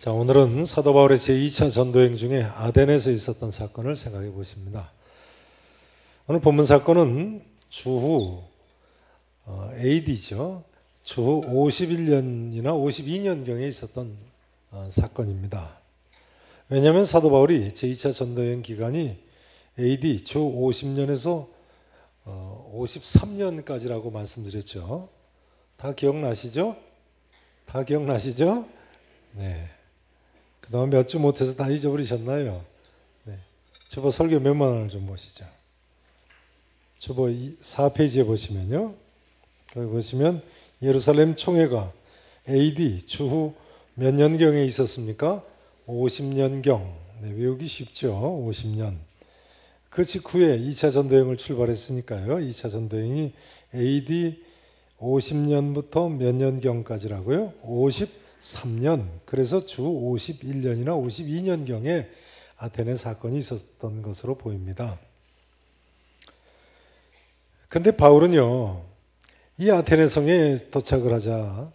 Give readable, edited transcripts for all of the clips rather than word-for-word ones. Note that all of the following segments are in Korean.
자, 오늘은 사도 바울의 제2차 전도행 중에 아덴에서 있었던 사건을 생각해 보십니다. 오늘 본문 사건은 주후 AD죠. 주후 51년이나 52년경에 있었던 사건입니다. 왜냐하면 사도 바울이 제2차 전도행 기간이 AD 주 50년에서 53년까지라고 말씀드렸죠. 다 기억나시죠? 다 기억나시죠? 네. 그 다음 몇 주 못해서 다 잊어버리셨나요? 네. 주보 설교 몇만 원을 좀 보시죠. 주보 4페이지에 보시면요. 거기 보시면 예루살렘 총회가 AD 주후 몇 년경에 있었습니까? 50년경. 네, 외우기 쉽죠. 50년. 그 직후에 2차 전도행을 출발했으니까요. 2차 전도행이 AD 50년부터 몇 년경까지라고요? 53년. 그래서 주 51년이나 52년경에 아테네 사건이 있었던 것으로 보입니다. 근데 바울은요, 이 아테네 성에 도착을 하자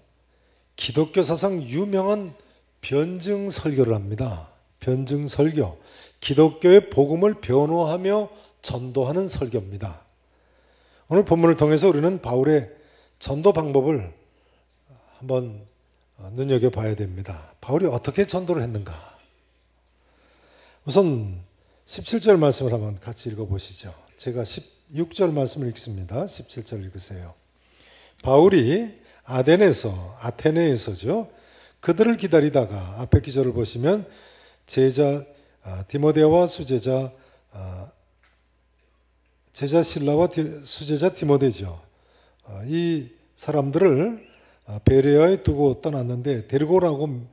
기독교 사상 유명한 변증 설교를 합니다. 변증 설교. 기독교의 복음을 변호하며 전도하는 설교입니다. 오늘 본문을 통해서 우리는 바울의 전도 방법을 한번 눈여겨봐야 됩니다. 바울이 어떻게 전도를 했는가? 우선 17절 말씀을 한번 같이 읽어보시죠. 제가 16절 말씀을 읽습니다. 17절 읽으세요. 바울이 아테네에서죠. 그들을 기다리다가 앞에 기절을 보시면 제자 디모데와 수제자 제자 실라와 수제자 디모데죠. 이 사람들을 베레아에 두고 떠났는데 데리고 오라고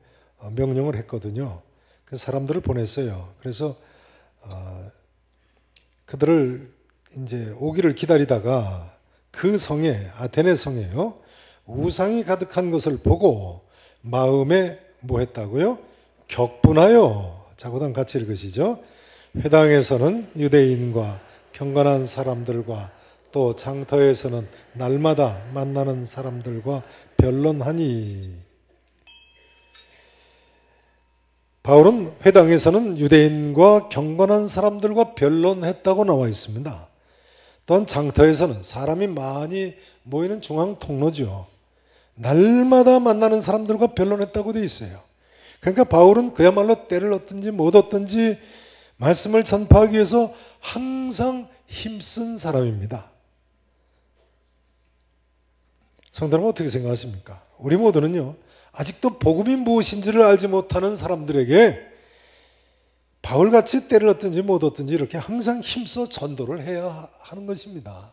명령을 했거든요. 그 사람들을 보냈어요. 그래서 그들을 이제 오기를 기다리다가 그 성에 아테네 성에요. 우상이 가득한 것을 보고 마음에 뭐 했다고요? 격분하여. 자, 그다음 같이 읽으시죠. 회당에서는 유대인과 경건한 사람들과 또 장터에서는 날마다 만나는 사람들과 변론하니. 바울은 회당에서는 유대인과 경건한 사람들과 변론했다고 나와 있습니다. 또한 장터에서는 사람이 많이 모이는 중앙 통로죠. 날마다 만나는 사람들과 변론했다고 되어 있어요. 그러니까 바울은 그야말로 때를 얻든지 못 얻든지 말씀을 전파하기 위해서 항상 힘쓴 사람입니다. 성도 여러분 어떻게 생각하십니까? 우리 모두는요, 아직도 복음이 무엇인지를 알지 못하는 사람들에게 바울같이 때를 얻든지 못 얻든지 이렇게 항상 힘써 전도를 해야 하는 것입니다.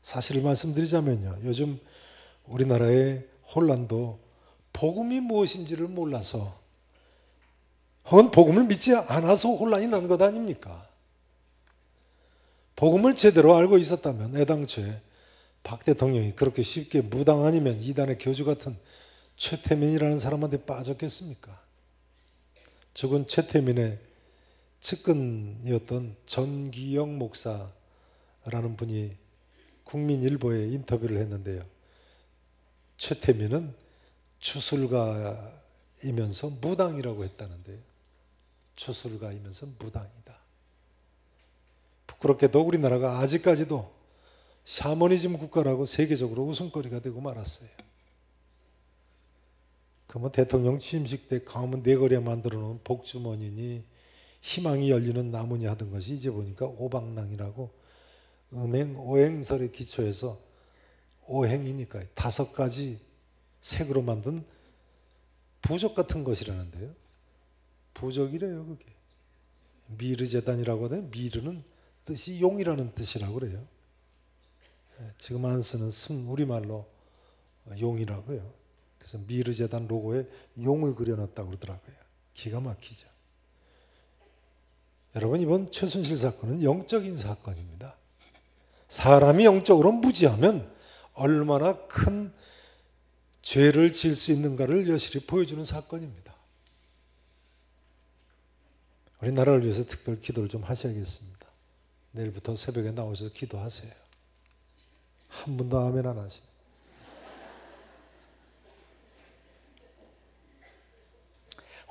사실을 말씀드리자면요, 요즘 우리나라의 혼란도 복음이 무엇인지를 몰라서 혹은 복음을 믿지 않아서 혼란이 난 것 아닙니까? 복음을 제대로 알고 있었다면 애당초에 박 대통령이 그렇게 쉽게 무당 아니면 이단의 교주 같은 최태민이라는 사람한테 빠졌겠습니까? 죽은 최태민의 측근이었던 전기영 목사라는 분이 국민일보에 인터뷰를 했는데요. 최태민은 주술가이면서 무당이라고 했다는데요. 주술가이면서 무당이다. 부끄럽게도 우리나라가 아직까지도 샤머니즘 국가라고 세계적으로 웃음거리가 되고 말았어요. 그러면 대통령 취임식 때 가문 네거리에 만들어 놓은 복주머니니 희망이 열리는 나무니 하던 것이 이제 보니까 오방랑이라고 음행 오행설에 기초해서 오행이니까 5가지 색으로 만든 부적 같은 것이라는데요. 부적이래요, 그게. 미르제단이라고 하더니 미르는 뜻이 용이라는 뜻이라고 그래요. 지금 안 쓰는 우리말로 용이라고요. 그래서 미르제단 로고에 용을 그려놨다고 그러더라고요. 기가 막히죠. 여러분, 이번 최순실 사건은 영적인 사건입니다. 사람이 영적으로 무지하면 얼마나 큰 죄를 지을 수 있는가를 여실히 보여주는 사건입니다. 우리 나라를 위해서 특별 기도를 좀 하셔야겠습니다. 내일부터 새벽에 나오셔서 기도하세요. 한 분도 아멘 안 하시네.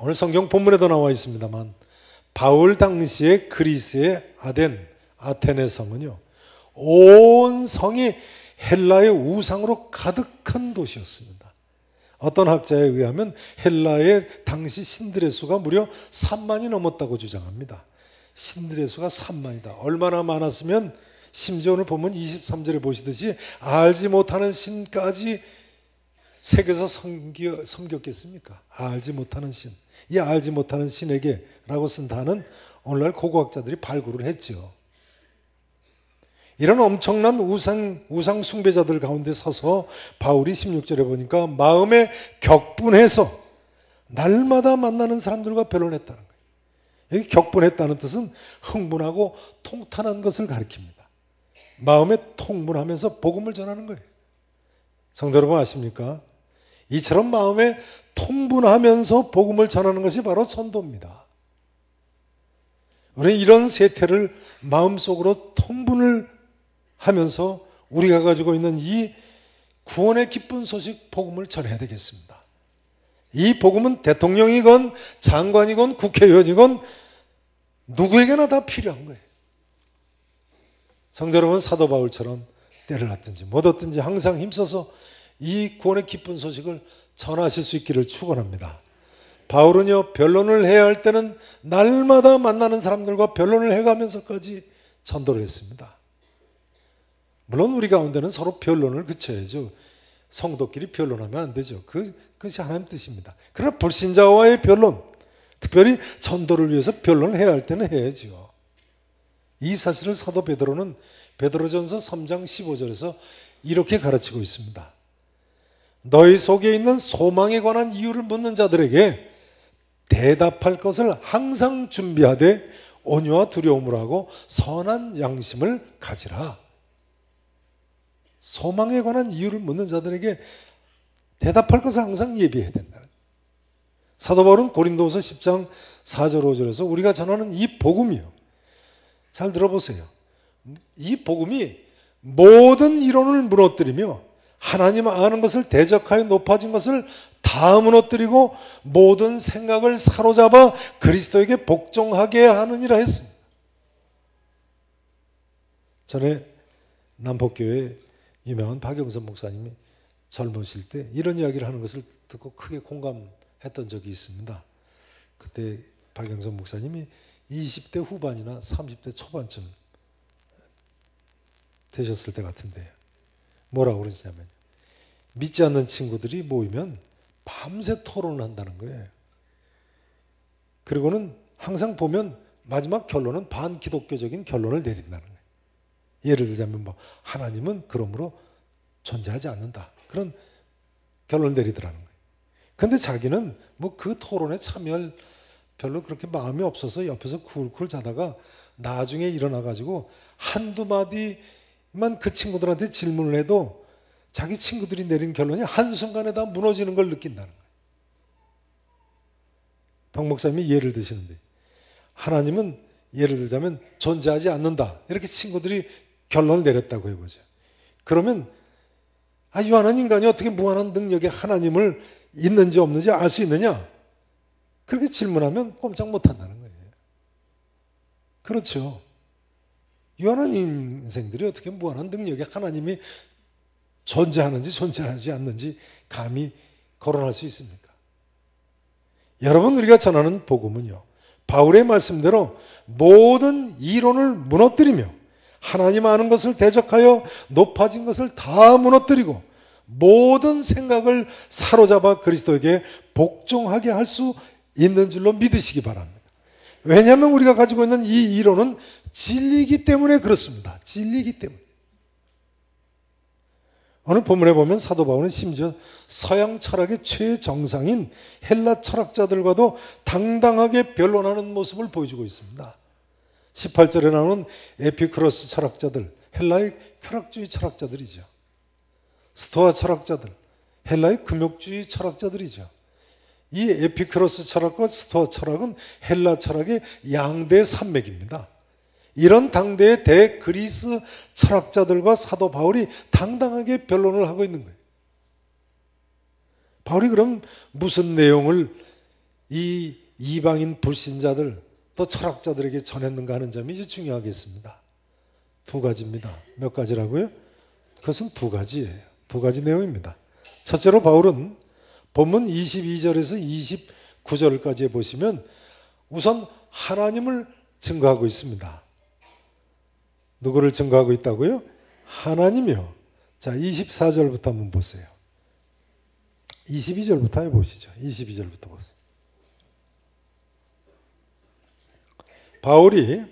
오늘 성경 본문에도 나와 있습니다만 바울 당시의 그리스의 아테네 성은요, 온 성이 헬라의 우상으로 가득한 도시였습니다. 어떤 학자에 의하면 헬라의 당시 신들의 수가 무려 3만이 넘었다고 주장합니다. 신들의 수가 3만이다. 얼마나 많았으면 심지어 오늘 보면 23절에 보시듯이 알지 못하는 신까지 세계에서 섬겼겠습니까? 알지 못하는 신. 이 알지 못하는 신에게 라고 쓴 단어는 오늘날 고고학자들이 발굴을 했죠. 이런 엄청난 우상 숭배자들 가운데 서서 바울이 16절에 보니까 마음에 격분해서 날마다 만나는 사람들과 변론했다는 거예요. 여기 격분했다는 뜻은 흥분하고 통탄한 것을 가리킵니다. 마음에 통분하면서 복음을 전하는 거예요. 성도 여러분 아십니까? 이처럼 마음에 통분하면서 복음을 전하는 것이 바로 전도입니다. 우리는 이런 세태를 마음속으로 통분을 하면서 우리가 가지고 있는 이 구원의 기쁜 소식 복음을 전해야 되겠습니다. 이 복음은 대통령이건 장관이건 국회의원이건 누구에게나 다 필요한 거예요. 성도 여러분, 사도 바울처럼 때를 얻든지 못 얻든지 항상 힘써서 이 구원의 기쁜 소식을 전하실 수 있기를 축원합니다. 바울은요, 변론을 해야 할 때는 날마다 만나는 사람들과 변론을 해가면서까지 전도를 했습니다. 물론 우리 가운데는 서로 변론을 그쳐야죠. 성도끼리 변론하면 안 되죠. 그것이 하나님 뜻입니다. 그러나 불신자와의 변론, 특별히 전도를 위해서 변론을 해야 할 때는 해야죠. 이 사실을 사도 베드로는 베드로전서 3장 15절에서 이렇게 가르치고 있습니다. 너희 속에 있는 소망에 관한 이유를 묻는 자들에게 대답할 것을 항상 준비하되 온유와 두려움으로 하고 선한 양심을 가지라. 소망에 관한 이유를 묻는 자들에게 대답할 것을 항상 예비해야 된다. 사도 바울은 고린도후서 10장 4절 5절에서 우리가 전하는 이 복음이요, 잘 들어보세요. 이 복음이 모든 이론을 무너뜨리며 하나님 아는 것을 대적하여 높아진 것을 다 무너뜨리고 모든 생각을 사로잡아 그리스도에게 복종하게 하느니라 했습니다. 전에 남포교회 유명한 박영선 목사님이 젊으실 때 이런 이야기를 하는 것을 듣고 크게 공감했던 적이 있습니다. 그때 박영선 목사님이 20대 후반이나 30대 초반쯤 되셨을 때 같은데요. 뭐라고 그러시냐면 믿지 않는 친구들이 모이면 밤새 토론을 한다는 거예요. 그리고는 항상 보면 마지막 결론은 반기독교적인 결론을 내린다는 거예요. 예를 들자면 뭐 하나님은 그러므로 존재하지 않는다, 그런 결론을 내리더라는 거예요. 그런데 자기는 뭐 그 토론에 참여할 별로 그렇게 마음이 없어서 옆에서 쿨쿨 자다가 나중에 일어나가지고 한두 마디만 그 친구들한테 질문을 해도 자기 친구들이 내린 결론이 한순간에 다 무너지는 걸 느낀다는 거예요. 박 목사님이 예를 드시는데 하나님은 예를 들자면 존재하지 않는다, 이렇게 친구들이 결론을 내렸다고 해보죠. 그러면 유한한 인간이 어떻게 무한한 능력의 하나님을 있는지 없는지 알 수 있느냐? 그렇게 질문하면 꼼짝 못한다는 거예요. 그렇죠. 유한한 인생들이 어떻게 무한한 능력의 하나님이 존재하는지 존재하지 않는지 감히 거론할 수 있습니까? 여러분, 우리가 전하는 복음은요, 바울의 말씀대로 모든 이론을 무너뜨리며 하나님 아는 것을 대적하여 높아진 것을 다 무너뜨리고 모든 생각을 사로잡아 그리스도에게 복종하게 할 수 있는 줄로 믿으시기 바랍니다. 왜냐하면 우리가 가지고 있는 이 이론은 진리이기 때문에 그렇습니다. 진리이기 때문에. 오늘 본문에 보면 사도 바울은 심지어 서양 철학의 최정상인 헬라 철학자들과도 당당하게 변론하는 모습을 보여주고 있습니다. 18절에 나오는 에피쿠로스 철학자들, 헬라의 쾌락주의 철학자들이죠. 스토아 철학자들, 헬라의 금욕주의 철학자들이죠. 이 에피쿠로스 철학과 스토아 철학은 헬라 철학의 양대 산맥입니다. 이런 당대의 대그리스 철학자들과 사도 바울이 당당하게 변론을 하고 있는 거예요. 바울이 그럼 무슨 내용을 이 이방인 불신자들 또 철학자들에게 전했는가 하는 점이 이제 중요하겠습니다. 두 가지입니다. 몇 가지라고요? 그것은 두 가지예요. 두 가지 내용입니다. 첫째로 바울은 본문 22절에서 29절까지 보시면 우선 하나님을 증거하고 있습니다. 누구를 증거하고 있다고요? 하나님이요. 자, 24절부터 한번 보세요. 22절부터 해보시죠. 22절부터 보세요. 바울이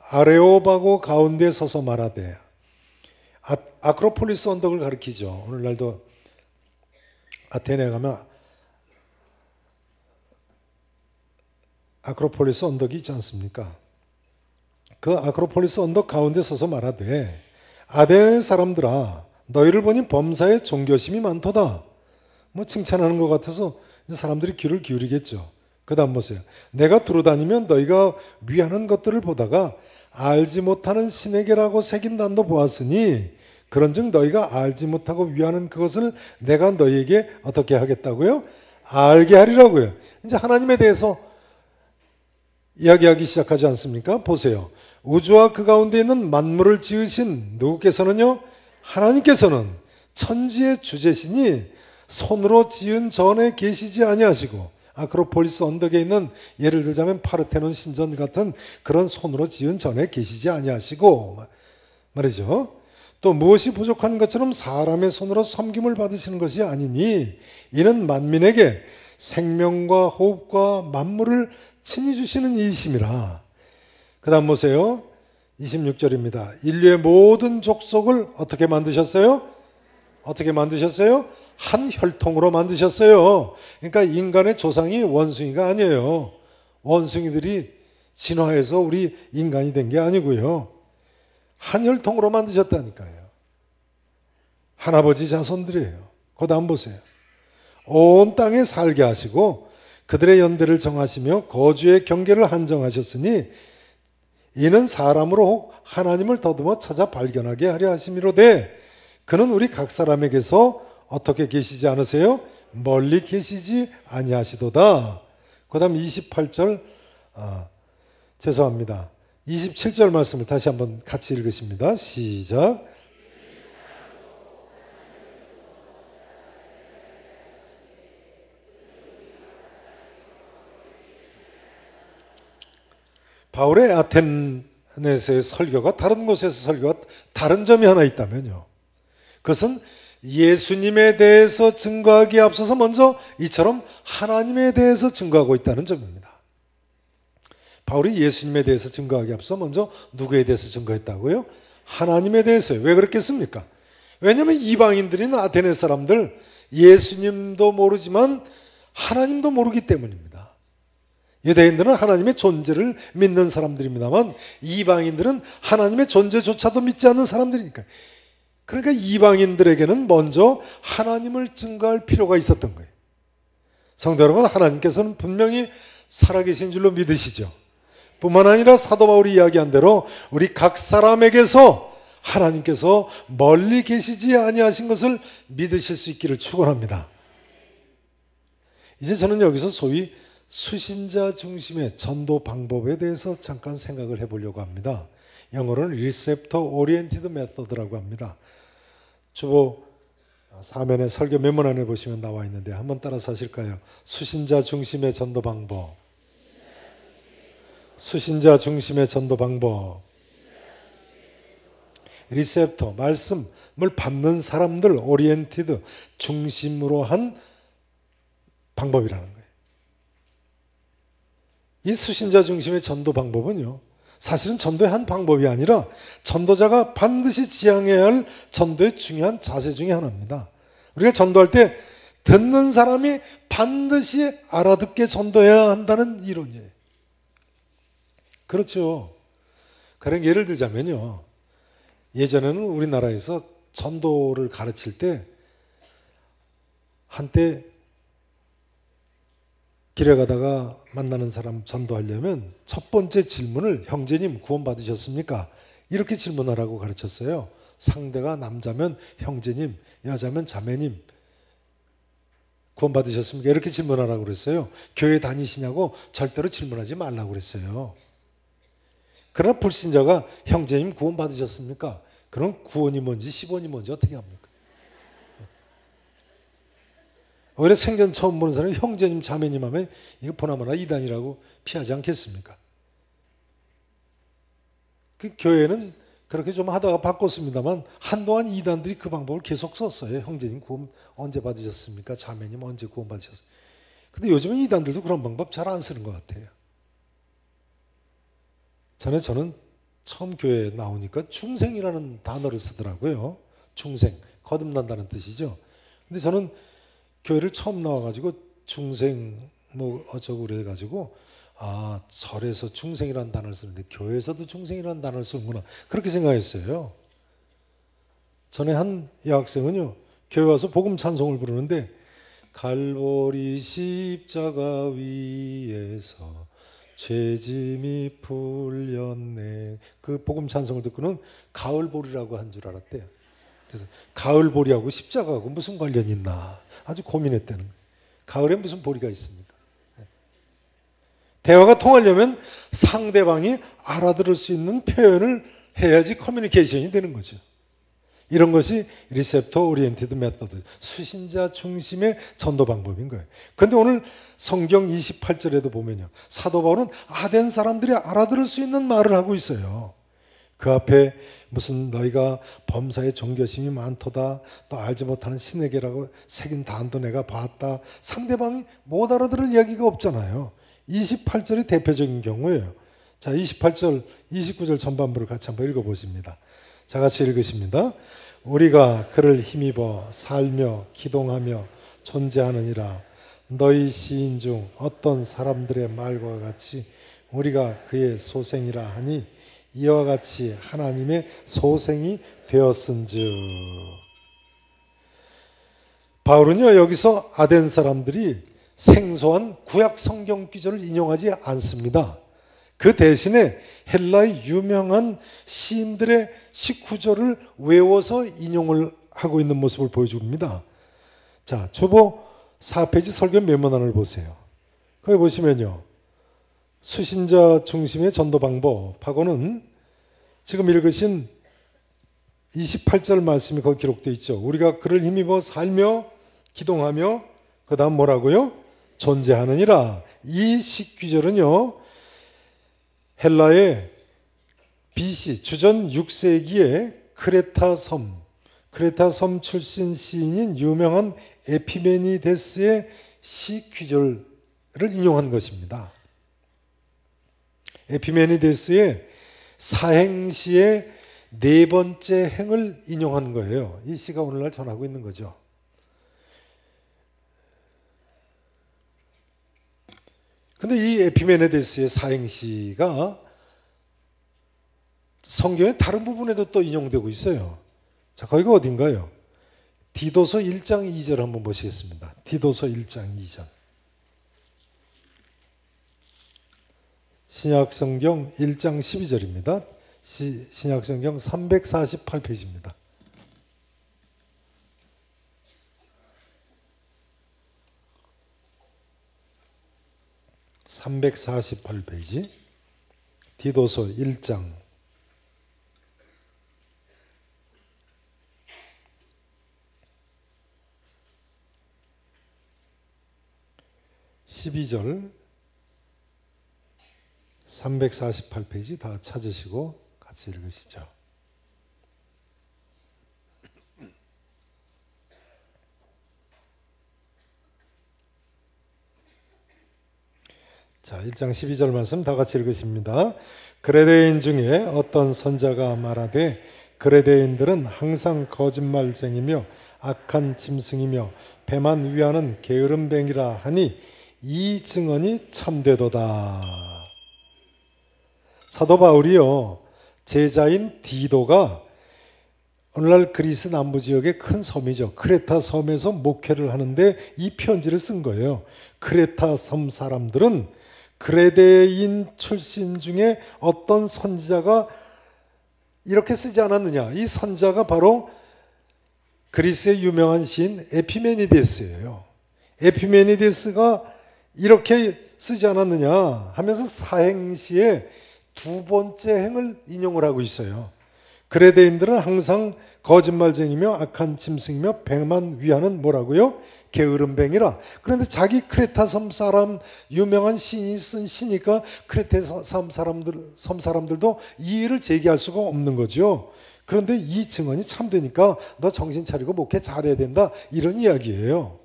아레오바고 가운데 서서 말하되, 아크로폴리스 언덕을 가리키죠. 오늘날도 아테네에 가면 아크로폴리스 언덕이 있지 않습니까? 그 아크로폴리스 언덕 가운데 서서 말하되, 아테네 사람들아 너희를 보니 범사에 종교심이 많도다. 뭐 칭찬하는 것 같아서 사람들이 귀를 기울이겠죠. 그 다음 보세요. 내가 두루다니면 너희가 위하는 것들을 보다가 알지 못하는 신에게라고 새긴 단도 보았으니 그런즉 너희가 알지 못하고 위하는 그것을 내가 너희에게 어떻게 하겠다고요? 알게 하리라고요. 이제 하나님에 대해서 이야기하기 시작하지 않습니까? 보세요. 우주와 그 가운데 있는 만물을 지으신 누구께서는요? 하나님께서는 천지의 주제시니 손으로 지은 전에 계시지 아니하시고, 아크로폴리스 언덕에 있는 예를 들자면 파르테논 신전 같은 그런 손으로 지은 전에 계시지 아니하시고 말이죠. 또 무엇이 부족한 것처럼 사람의 손으로 섬김을 받으시는 것이 아니니 이는 만민에게 생명과 호흡과 만물을 친히 주시는 이이심이라. 그 다음 보세요. 26절입니다. 인류의 모든 족속을 어떻게 만드셨어요? 어떻게 만드셨어요? 한 혈통으로 만드셨어요. 그러니까 인간의 조상이 원숭이가 아니에요. 원숭이들이 진화해서 우리 인간이 된 게 아니고요. 한 혈통으로 만드셨다니까요. 할아버지 자손들이에요. 그 다음 보세요. 온 땅에 살게 하시고 그들의 연대를 정하시며 거주의 경계를 한정하셨으니 이는 사람으로 혹 하나님을 더듬어 찾아 발견하게 하려 하심이로되 그는 우리 각 사람에게서 어떻게 계시지 않으세요? 멀리 계시지 아니하시도다. 그 다음 28절 죄송합니다. 27절 말씀을 다시 한번 같이 읽으십니다. 시작. 바울의 아테네에서의 설교가 다른 곳에서 설교가 다른 점이 하나 있다면요. 그것은 예수님에 대해서 증거하기에 앞서서 먼저 이처럼 하나님에 대해서 증거하고 있다는 점입니다. 바울이 예수님에 대해서 증거하기에 앞서 먼저 누구에 대해서 증거했다고요? 하나님에 대해서요. 왜 그렇겠습니까? 왜냐하면 이방인들인 아테네 사람들 예수님도 모르지만 하나님도 모르기 때문입니다. 유대인들은 하나님의 존재를 믿는 사람들입니다만 이방인들은 하나님의 존재조차도 믿지 않는 사람들이니까. 그러니까 이방인들에게는 먼저 하나님을 증거할 필요가 있었던 거예요. 성도 여러분, 하나님께서는 분명히 살아계신 줄로 믿으시죠. 뿐만 아니라 사도 바울이 이야기한 대로 우리 각 사람에게서 하나님께서 멀리 계시지 아니하신 것을 믿으실 수 있기를 축원합니다. 이제 저는 여기서 소위 수신자 중심의 전도 방법에 대해서 잠깐 생각을 해보려고 합니다. 영어로는 Receptor Oriented Method라고 합니다. 주보 사면에 설교 메모 안에 보시면 나와 있는데 한번 따라서 하실까요? 수신자 중심의 전도 방법. 수신자 중심의 전도 방법. 리셉터, 말씀을 받는 사람들, 오리엔티드, 중심으로 한 방법이라는 거예요. 이 수신자 중심의 전도 방법은요, 사실은 전도의 한 방법이 아니라 전도자가 반드시 지향해야 할 전도의 중요한 자세 중에 하나입니다. 우리가 전도할 때 듣는 사람이 반드시 알아듣게 전도해야 한다는 이론이에요. 그렇죠. 가령 예를 들자면요. 예전에는 우리나라에서 전도를 가르칠 때 한때 길에 가다가 만나는 사람 전도하려면 첫 번째 질문을 형제님 구원받으셨습니까? 이렇게 질문하라고 가르쳤어요. 상대가 남자면 형제님, 여자면 자매님. 구원받으셨습니까? 이렇게 질문하라고 그랬어요. 교회 다니시냐고 절대로 질문하지 말라고 그랬어요. 그러나 불신자가 형제님 구원받으셨습니까? 그럼 구원이 뭔지 10원이 뭔지 어떻게 합니까? 오히려 생전 처음 보는 사람이 형제님 자매님 하면 이거 보나마나 이단이라고 피하지 않겠습니까? 그 교회는 그렇게 좀 하다가 바꿨습니다만 한동안 이단들이 그 방법을 계속 썼어요. 형제님 구원 언제 받으셨습니까? 자매님 언제 구원 받으셨습니까? 근데 요즘은 이단들도 그런 방법 잘 안 쓰는 것 같아요. 전에 저는 처음 교회에 나오니까 중생이라는 단어를 쓰더라고요. 중생, 거듭난다는 뜻이죠. 근데 저는 교회를 처음 나와가지고 중생 뭐 어쩌고 그래가지고 아, 절에서 중생이라는 단어를 쓰는데 교회에서도 중생이라는 단어를 쓰는구나 그렇게 생각했어요. 전에 한 여학생은요 교회 와서 복음 찬송을 부르는데 갈보리 십자가 위에서 죄짐이 풀렸네 그 복음 찬송을 듣고는 가을보리라고 한 줄 알았대요. 그래서 가을보리하고 십자가하고 무슨 관련이 있나 아주 고민했다는 거예요. 가을에 무슨 보리가 있습니까? 대화가 통하려면 상대방이 알아들을 수 있는 표현을 해야지 커뮤니케이션이 되는 거죠. 이런 것이 리셉터 오리엔티드 메서드, 수신자 중심의 전도 방법인 거예요. 그런데 오늘 성경 28절에도 보면요. 사도 바울은 아덴 사람들이 알아들을 수 있는 말을 하고 있어요. 그 앞에 무슨 너희가 범사에 종교심이 많도다 또 알지 못하는 신에게라고 새긴 단도 내가 봤다. 상대방이 못 알아들을 이야기가 없잖아요. 28절이 대표적인 경우예요. 자, 28절, 29절 전반부를 같이 한번 읽어보십니다. 자, 같이 읽으십니다. 우리가 그를 힘입어 살며 기동하며 존재하느니라. 너희 시인 중 어떤 사람들의 말과 같이 우리가 그의 소생이라 하니 이와 같이 하나님의 소생이 되었은즉. 바울은요 여기서 아덴 사람들이 생소한 구약 성경 구절을 인용하지 않습니다. 그 대신에 헬라의 유명한 시인들의 19절을 외워서 인용을 하고 있는 모습을 보여줍니다. 자, 주보 4페이지 설교 메모란을 보세요. 거기 보시면요. 수신자 중심의 전도 방법하고는 지금 읽으신 28절 말씀이 거기 기록되어 있죠. 우리가 그를 힘입어 살며 기동하며 그 다음 뭐라고요? 존재하느니라. 이 식규절은요. 헬라의 BC 주전 6세기의 크레타 섬 출신 시인인 유명한 에피메니데스의 시규절을 인용한 것입니다. 에피메니데스의 사행시의 네 번째 행을 인용한 거예요. 이 시가 오늘날 전하고 있는 거죠. 근데 이 에피메네데스의 사행시가 성경의 다른 부분에도 또 인용되고 있어요. 자, 거기가 어딘가요? 디도서 1장 2절 한번 보시겠습니다. 디도서 1장 2절. 신약성경 1장 12절입니다. 신약성경 348페이지입니다. (348페이지) 디도서 1장 12절 348페이지 다 찾으시고 같이 읽으시죠. 자, 1장 12절 말씀 다 같이 읽으십니다. 그레데인 중에 어떤 선자가 말하되 그레데인들은 항상 거짓말쟁이며 악한 짐승이며 배만 위하는 게으름뱅이라 하니 이 증언이 참되도다. 사도 바울이요 제자인 디도가 오늘날 그리스 남부 지역의 큰 섬이죠. 크레타 섬에서 목회를 하는데 이 편지를 쓴 거예요. 크레타 섬 사람들은 그레데인 출신 중에 어떤 선지자가 이렇게 쓰지 않았느냐. 이 선자가 바로 그리스의 유명한 시인 에피메니데스예요. 에피메니데스가 이렇게 쓰지 않았느냐 하면서 사행시의 두 번째 행을 인용을 하고 있어요. 그레데인들은 항상 거짓말쟁이며 악한 짐승이며 뱅만 위하는 뭐라고요? 게으름뱅이라. 그런데 자기 크레타 섬 사람 유명한 시인이 쓴 시니까 크레타 섬 사람들도 이의를 제기할 수가 없는 거죠. 그런데 이 증언이 참되니까 너 정신 차리고 목회 잘해야 된다, 이런 이야기예요.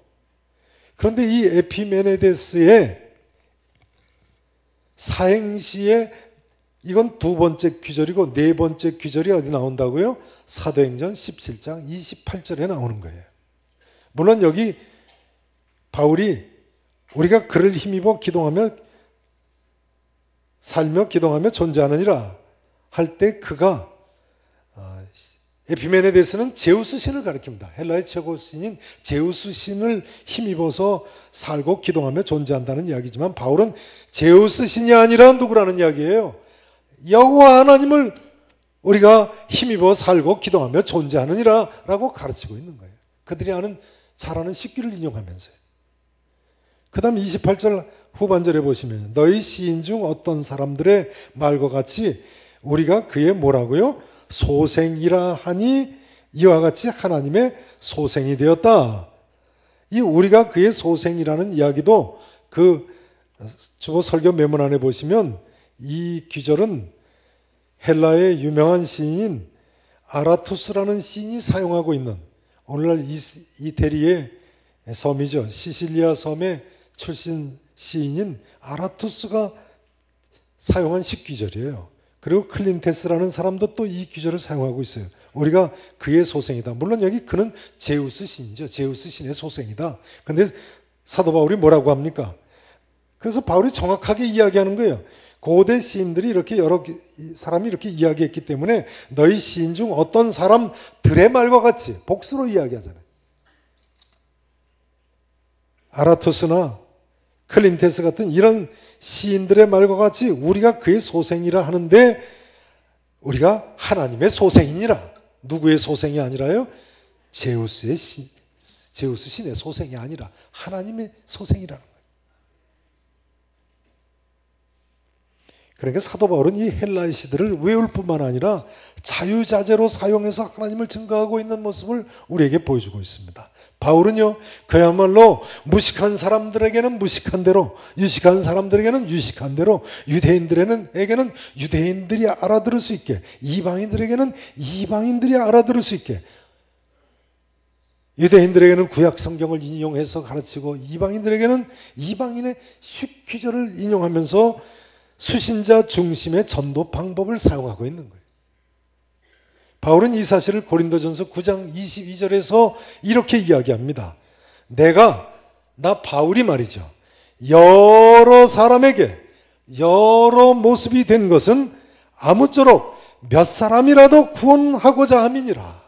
그런데 이 에피메네데스의 사행시의 이건 두 번째 귀절이고 네 번째 귀절이 어디 나온다고요? 사도행전 17장 28절에 나오는 거예요. 물론 여기 바울이 우리가 그를 힘입어 기동하며 살며 기동하며 존재하느니라 할 때 그가 에피메네데스는 제우스 신을 가리킵니다. 헬라의 최고 신인 제우스 신을 힘입어서 살고 기동하며 존재한다는 이야기지만 바울은 제우스 신이 아니라 누구라는 이야기예요? 여호와 하나님을 우리가 힘입어 살고 기동하며 존재하느니라 라고 가르치고 있는 거예요. 그들이 잘 아는 식기를 인용하면서요. 그 다음 28절 후반절에 보시면 너희 시인 중 어떤 사람들의 말과 같이 우리가 그의 뭐라고요? 소생이라 하니 이와 같이 하나님의 소생이 되었다. 이 우리가 그의 소생이라는 이야기도 그 주보 설교 메모 안에 보시면 이 귀절은 헬라의 유명한 시인인 아라투스라는 시인이 사용하고 있는 오늘날 이태리의 섬이죠. 시실리아 섬의 출신 시인인 아라투스가 사용한 식귀절이에요. 그리고 클린테스라는 사람도 또 이 귀절을 사용하고 있어요. 우리가 그의 소생이다. 물론 여기 그는 제우스 신이죠. 제우스 신의 소생이다. 그런데 사도 바울이 뭐라고 합니까? 그래서 바울이 정확하게 이야기하는 거예요. 고대 시인들이 이렇게 여러 사람이 이렇게 이야기했기 때문에 너희 시인 중 어떤 사람들의 말과 같이 복수로 이야기하잖아요. 아라투스나 클린테스 같은 이런 시인들의 말과 같이 우리가 그의 소생이라 하는데 우리가 하나님의 소생이니라. 누구의 소생이 아니라요? 제우스 신의 소생이 아니라 하나님의 소생이라는 거예요. 그러니까 사도 바울은 이 헬라의 시들을 외울 뿐만 아니라 자유자재로 사용해서 하나님을 증거하고 있는 모습을 우리에게 보여주고 있습니다. 바울은요, 그야말로 무식한 사람들에게는 무식한 대로, 유식한 사람들에게는 유식한 대로, 유대인들에게는 유대인들이 알아들을 수 있게, 이방인들에게는 이방인들이 알아들을 수 있게, 유대인들에게는 구약 성경을 인용해서 가르치고, 이방인들에게는 이방인의 식귀절을 인용하면서 수신자 중심의 전도 방법을 사용하고 있는 거예요. 바울은 이 사실을 고린도전서 9장 22절에서 이렇게 이야기합니다. 나 바울이 말이죠. 여러 사람에게 여러 모습이 된 것은 아무쪼록 몇 사람이라도 구원하고자 함이니라.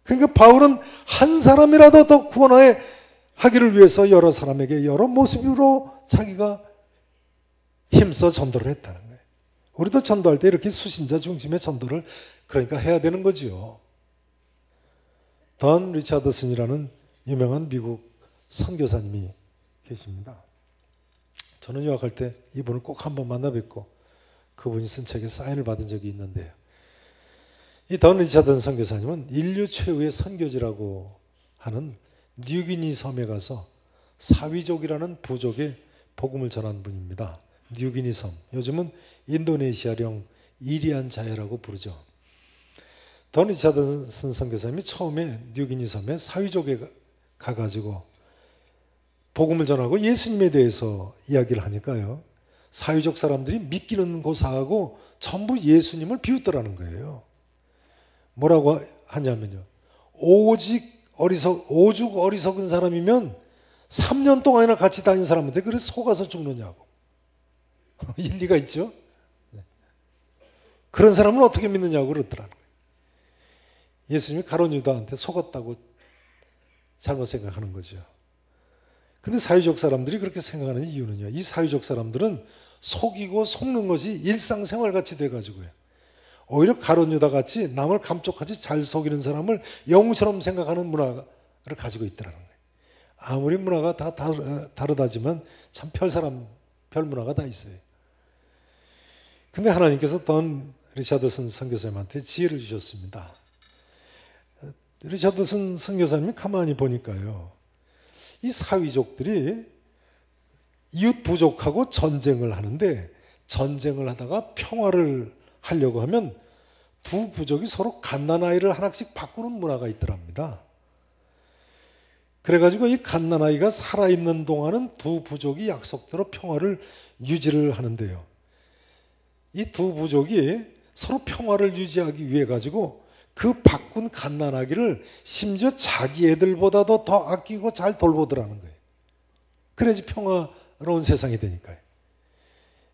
그러니까 바울은 한 사람이라도 더 구원하기를 위해서 여러 사람에게 여러 모습으로 자기가 힘써 전도를 했다는 거예요. 우리도 전도할 때 이렇게 수신자 중심의 전도를 그러니까 해야 되는 거지요. 던 리차드슨이라는 유명한 미국 선교사님이 계십니다. 저는 유학할 때 이분을 꼭 한번 만나 뵙고 그분이 쓴 책에 사인을 받은 적이 있는데요. 이 던 리차드슨 선교사님은 인류 최후의 선교지라고 하는 뉴기니 섬에 가서 사위족이라는 부족에 복음을 전한 분입니다. 뉴기니 섬, 요즘은 인도네시아령 이리안 자해라고 부르죠. 던 리차드슨 선교사님이 처음에 뉴기니 섬에 사위족에 가가지고 복음을 전하고 예수님에 대해서 이야기를 하니까요, 사위족 사람들이 믿기는 고사하고 전부 예수님을 비웃더라는 거예요. 뭐라고 하냐면요, 오죽 어리석은 사람이면 3년 동안이나 같이 다닌 사람한테 그래서 속아서 죽느냐고. 일리가 있죠? 그런 사람은 어떻게 믿느냐고 그러더라는 거예요. 예수님이 가룟 유다한테 속았다고 잘못 생각하는 거죠. 근데 사회적 사람들이 그렇게 생각하는 이유는요, 이 사회적 사람들은 속이고 속는 것이 일상생활 같이 돼가지고요, 오히려 가룟 유다 같이 남을 감쪽같이 잘 속이는 사람을 영웅처럼 생각하는 문화가 가지고 있더라는 거예요. 아무리 문화가 다 다르다지만 참 별 문화가 다 있어요. 근데 하나님께서 던 리차드슨 선교사님한테 지혜를 주셨습니다. 리차드슨 선교사님이 가만히 보니까요, 이 사위족들이 이웃 부족하고 전쟁을 하는데, 전쟁을 하다가 평화를 하려고 하면 두 부족이 서로 갓난아이를 하나씩 바꾸는 문화가 있더랍니다. 그래가지고 이 갓난아이가 살아있는 동안은 두 부족이 약속대로 평화를 유지를 하는데요, 이 두 부족이 서로 평화를 유지하기 위해 가지고 그 바꾼 갓난아기를 심지어 자기 애들보다도 더 아끼고 잘 돌보더라는 거예요. 그래야지 평화로운 세상이 되니까요.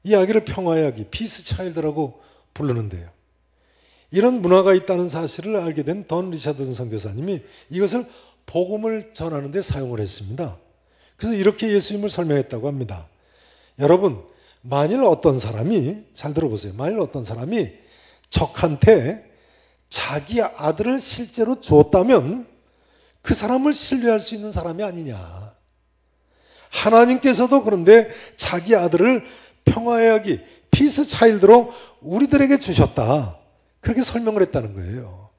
이 아기를 평화의 아기, 피스 차일드라고 부르는데요, 이런 문화가 있다는 사실을 알게 된 던 리차드슨 선교사님이 이것을 복음을 전하는 데 사용을 했습니다. 그래서 이렇게 예수님을 설명했다고 합니다. 여러분, 만일 어떤 사람이, 잘 들어보세요, 만일 어떤 사람이 적한테 자기 아들을 실제로 주었다면 그 사람을 신뢰할 수 있는 사람이 아니냐. 하나님께서도 그런데 자기 아들을 평화의 아기, 피스 차일드로 우리들에게 주셨다, 그렇게 설명을 했다는 거예요.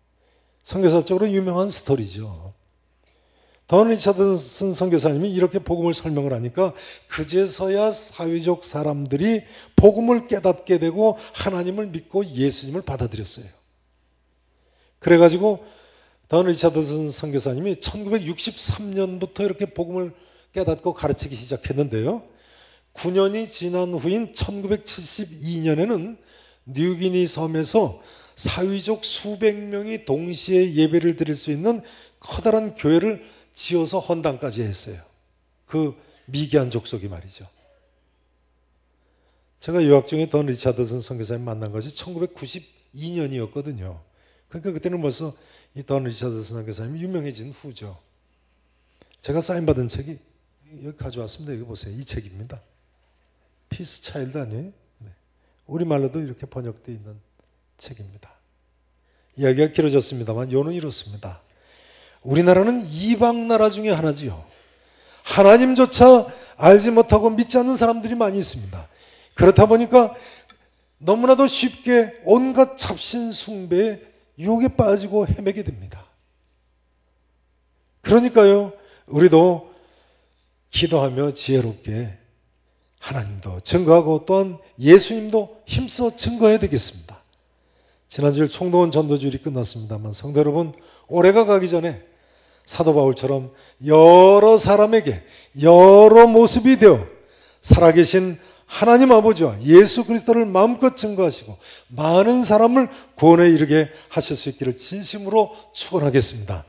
선교사적으로 유명한 스토리죠. 던 리차드슨 선교사님이 이렇게 복음을 설명을 하니까 그제서야 사회적 사람들이 복음을 깨닫게 되고 하나님을 믿고 예수님을 받아들였어요. 그래가지고 던 리차드슨 선교사님이 1963년부터 이렇게 복음을 깨닫고 가르치기 시작했는데요, 9년이 지난 후인 1972년에는 뉴기니 섬에서 사위족 수백 명이 동시에 예배를 드릴 수 있는 커다란 교회를 지어서 헌당까지 했어요. 그 미개한 족속이 말이죠. 제가 유학 중에 던 리차드슨 선교사님 만난 것이 1992년이었거든요. 그러니까 그때는 벌써 이 던 리차드슨 선교사님이 유명해진 후죠. 제가 사인받은 책이 여기 가져왔습니다. 여기 보세요. 이 책입니다. 피스 차일드 아니에요? 네. 우리말로도 이렇게 번역되어 있는 책입니다. 이야기가 길어졌습니다만 요는 이렇습니다. 우리나라는 이방 나라 중에 하나지요. 하나님조차 알지 못하고 믿지 않는 사람들이 많이 있습니다. 그렇다 보니까 너무나도 쉽게 온갖 잡신 숭배에 유혹에 빠지고 헤매게 됩니다. 그러니까요, 우리도 기도하며 지혜롭게 하나님도 증거하고 또한 예수님도 힘써 증거해야 되겠습니다. 지난주일 총동원 전도주일이 끝났습니다만 성도 여러분, 올해가 가기 전에 사도 바울처럼 여러 사람에게 여러 모습이 되어 살아계신 하나님 아버지와 예수 그리스도를 마음껏 증거하시고 많은 사람을 구원에 이르게 하실 수 있기를 진심으로 축원하겠습니다.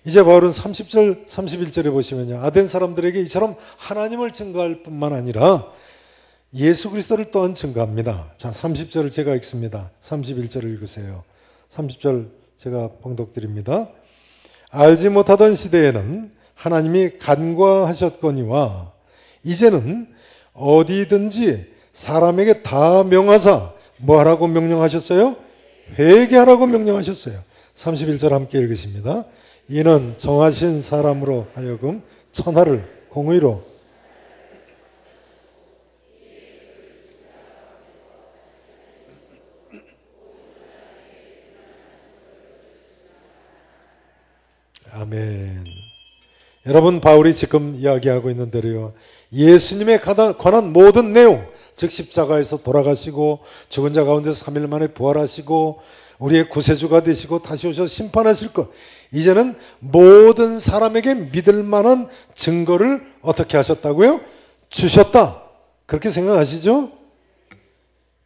이제 바울은 30절 31절에 보시면요, 아덴 사람들에게 이처럼 하나님을 증거할 뿐만 아니라 예수 그리스도를 또한 증거합니다. 자, 30절을 제가 읽습니다. 31절을 읽으세요. 30절 제가 봉독드립니다. 알지 못하던 시대에는 하나님이 간과하셨거니와 이제는 어디든지 사람에게 다 명하사 뭐하라고 명령하셨어요? 회개하라고 명령하셨어요. 31절 함께 읽으십니다. 이는 정하신 사람으로 하여금 천하를 공의로 아멘. 여러분, 바울이 지금 이야기하고 있는 대로요, 예수님에 관한 모든 내용, 즉 십자가에서 돌아가시고 죽은 자 가운데 3일 만에 부활하시고 우리의 구세주가 되시고 다시 오셔서 심판하실 것, 이제는 모든 사람에게 믿을 만한 증거를 어떻게 하셨다고요? 주셨다. 그렇게 생각하시죠?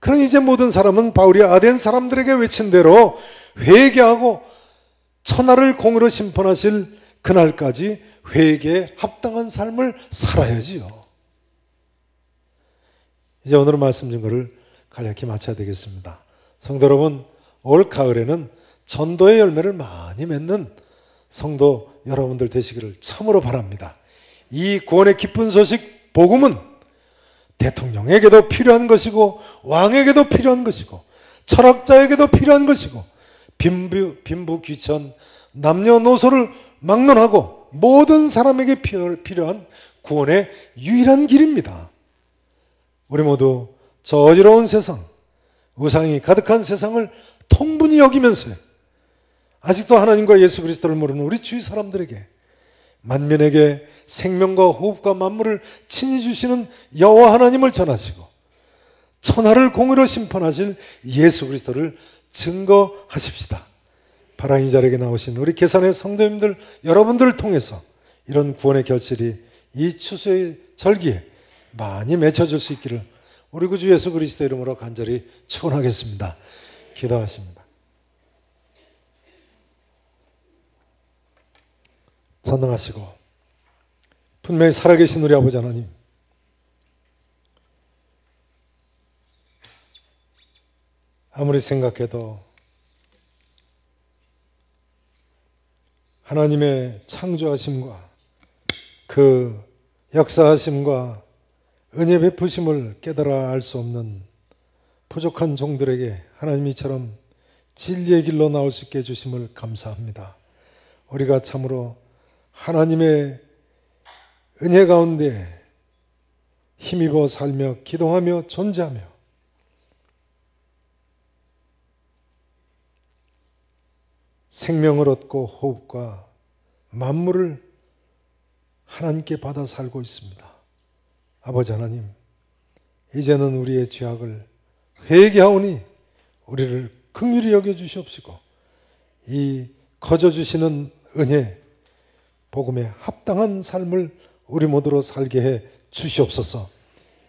그러니 이제 모든 사람은 바울이 아덴 사람들에게 외친 대로 회개하고 천하를 공의로 심판하실 그날까지 회개에 합당한 삶을 살아야지요. 이제 오늘 말씀 증거를 간략히 마쳐야 되겠습니다. 성도 여러분, 올 가을에는 전도의 열매를 많이 맺는 성도 여러분들 되시기를 참으로 바랍니다. 이 구원의 기쁜 소식 복음은 대통령에게도 필요한 것이고 왕에게도 필요한 것이고 철학자에게도 필요한 것이고 빈부 귀천 남녀노소를 막론하고 모든 사람에게 필요한 구원의 유일한 길입니다. 우리 모두 저 어지러운 세상, 우상이 가득한 세상을 통분히 여기면서 아직도 하나님과 예수 그리스도를 모르는 우리 주위 사람들에게 만민에게 생명과 호흡과 만물을 친히 주시는 여호와 하나님을 전하시고 천하를 공의로 심판하실 예수 그리스도를 증거하십시다. 바라인 자리에 나오신 우리 계산의 성도님들 여러분들을 통해서 이런 구원의 결실이 이 추수의 절기에 많이 맺혀질 수 있기를 우리 구주 예수 그리스도 이름으로 간절히 축원하겠습니다. 기도하십니다. 전능하시고 분명히 살아계신 우리 아버지 하나님, 아무리 생각해도 하나님의 창조하심과 그 역사하심과 은혜 베푸심을 깨달아 알 수 없는 부족한 종들에게 하나님이 이처럼 진리의 길로 나올 수 있게 해주심을 감사합니다. 우리가 참으로 하나님의 은혜 가운데 힘입어 살며 기동하며 존재하며 생명을 얻고 호흡과 만물을 하나님께 받아 살고 있습니다. 아버지 하나님, 이제는 우리의 죄악을 회개하오니 우리를 긍휼히 여겨주시옵시고 이 거저주시는 은혜, 복음에 합당한 삶을 우리 모두로 살게 해 주시옵소서.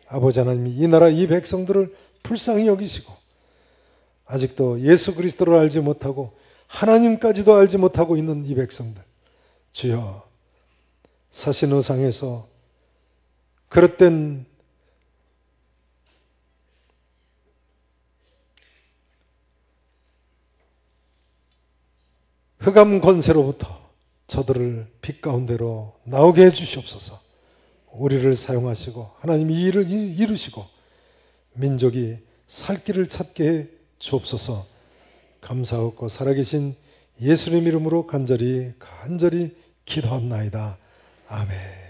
아버지 하나님, 이 나라 이 백성들을 불쌍히 여기시고 아직도 예수 그리스도를 알지 못하고 하나님까지도 알지 못하고 있는 이 백성들, 주여 사신의상에서 그릇된 흑암 권세로부터 저들을 빛 가운데로 나오게 해주시옵소서. 우리를 사용하시고 하나님 이 일을 이루시고 민족이 살 길을 찾게 해 주옵소서. 감사하고 살아계신 예수님 이름으로 간절히 기도합나이다. 아멘.